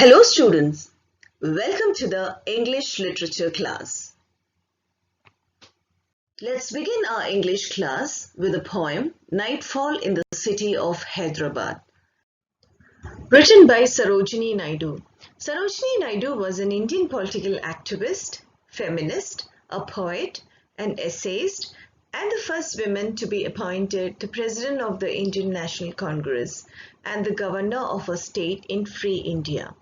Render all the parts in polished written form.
Hello students, welcome to the English literature class. Let's begin our English class with the poem Nightfall in the City of Hyderabad. Written by Sarojini Naidu. Sarojini Naidu was an Indian political activist, feminist, a poet, an essayist, and the first woman to be appointed the President of the Indian National Congress and the Governor of a state in Free India.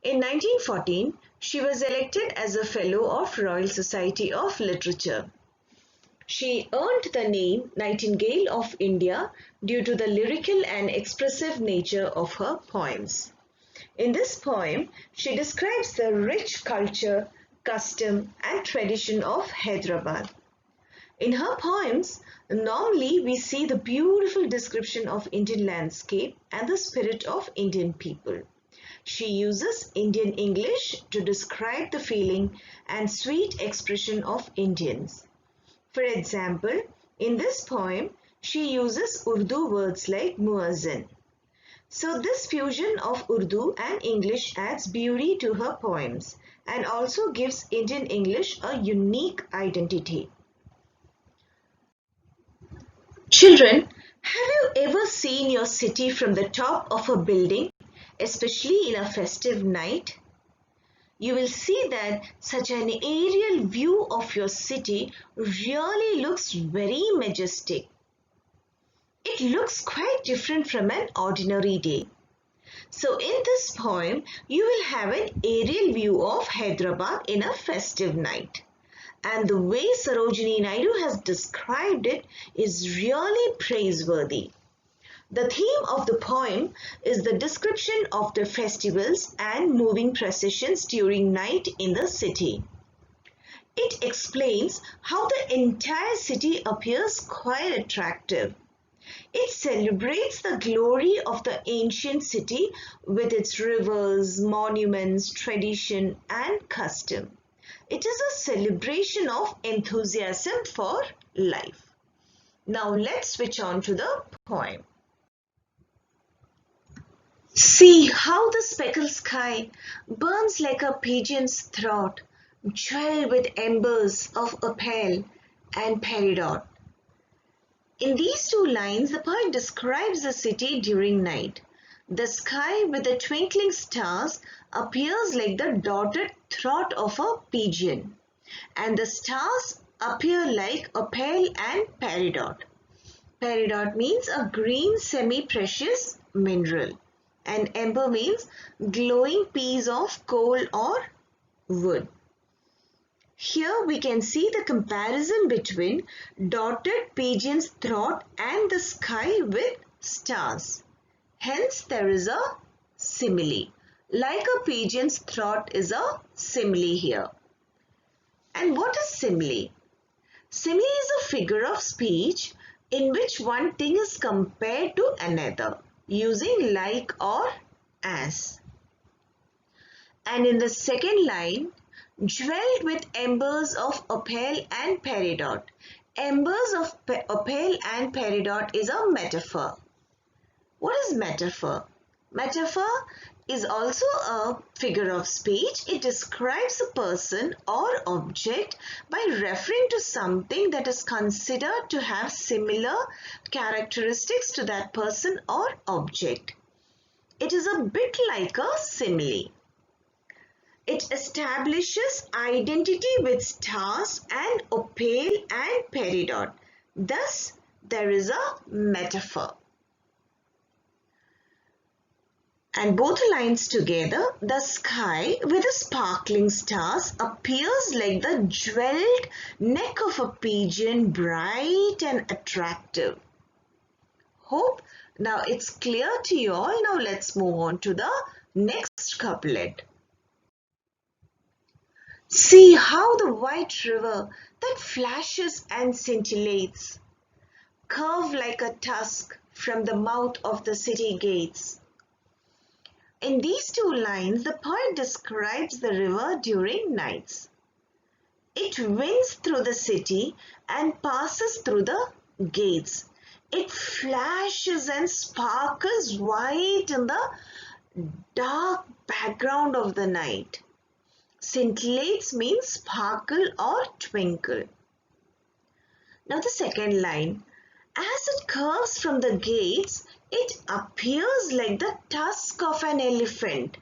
In 1914, she was elected as a Fellow of Royal Society of Literature. She earned the name Nightingale of India due to the lyrical and expressive nature of her poems. In this poem, she describes the rich culture, custom, and tradition of Hyderabad. In her poems, normally we see the beautiful description of Indian landscape and the spirit of Indian people. She uses Indian English to describe the feeling and sweet expression of Indians. For example, in this poem, she uses Urdu words like Merzin. So this fusion of Urdu and English adds beauty to her poems and also gives Indian English a unique identity. Children, have you ever seen your city from the top of a building, especially in a festive night? You will see that such an aerial view of your city really looks very majestic. It looks quite different from an ordinary day. So in this poem, you will have an aerial view of Hyderabad in a festive night. And the way Sarojini Naidu has described it is really praiseworthy. The theme of the poem is the description of the festivals and moving processions during night in the city. It explains how the entire city appears quite attractive. It celebrates the glory of the ancient city with its rivers, monuments, tradition, and custom. It is a celebration of enthusiasm for life. Now let's switch on to the poem. See how the speckled sky burns like a pigeon's throat, jeweled with embers of opal and peridot. In these two lines, the poet describes the city during night. The sky with the twinkling stars appears like the dotted throat of a pigeon, and the stars appear like opal and peridot. Peridot means a green semi-precious mineral, and ember means glowing piece of coal or wood. Here we can see the comparison between dotted pigeon's throat and the sky with stars. Hence there is a simile. Like a pigeon's throat is a simile here. And what is simile? Simile is a figure of speech in which one thing is compared to another, using like or as. And in the second line, jeweled with embers of opal and peridot. Embers of opal and peridot is a metaphor. What is metaphor? Metaphor is also a figure of speech. It describes a person or object by referring to something that is considered to have similar characteristics to that person or object. It is a bit like a simile. It establishes identity with stars and opal and peridot. Thus, there is a metaphor. And both lines together, the sky with the sparkling stars appears like the jeweled neck of a pigeon, bright and attractive. Hope now it's clear to you all. Now let's move on to the next couplet. See how the white river that flashes and scintillates, curve like a tusk from the mouth of the city gates. In these two lines, the poet describes the river during nights. It winds through the city and passes through the gates. It flashes and sparkles white in the dark background of the night. Scintillates means sparkle or twinkle. Now the second line. As it curves from the gates, it appears like the tusk of an elephant.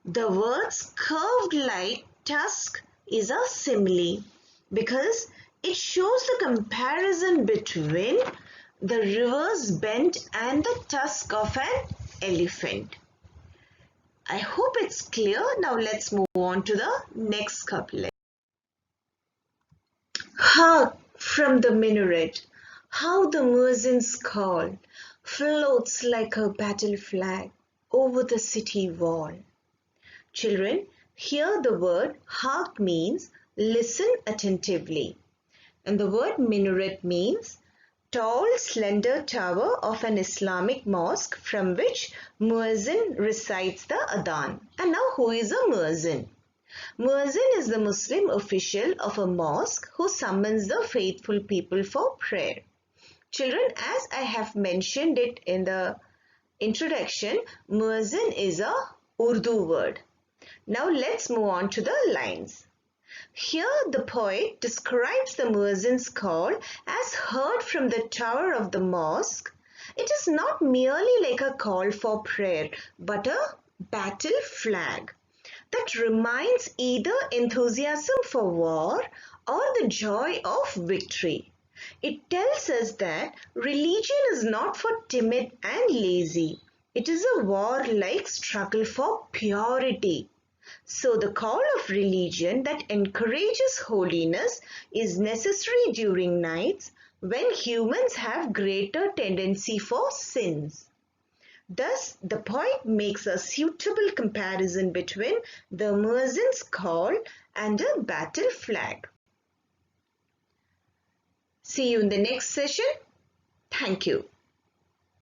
The words curved like tusk is a simile because it shows the comparison between the river's bend and the tusk of an elephant. I hope it's clear. Now let's move on to the next couplet. Hark from the minaret, how the Merzin's call floats like a battle flag over the city wall. Children, here the word hark means listen attentively, and the word minaret means tall, slender tower of an Islamic mosque from which Merzin recites the adhan. And now who is a Merzin? Merzin is the Muslim official of a mosque who summons the faithful people for prayer. Children, as I have mentioned it in the introduction, Merzin is a Urdu word. Now let's move on to the lines. Here the poet describes the Merzin's call as heard from the tower of the mosque. It is not merely like a call for prayer, but a battle flag that reminds either enthusiasm for war or the joy of victory. It tells us that religion is not for timid and lazy. It is a warlike struggle for purity. So the call of religion that encourages holiness is necessary during nights when humans have greater tendency for sins. Thus, the poet makes a suitable comparison between the Merzin's call and a battle flag. See you in the next session. Thank you.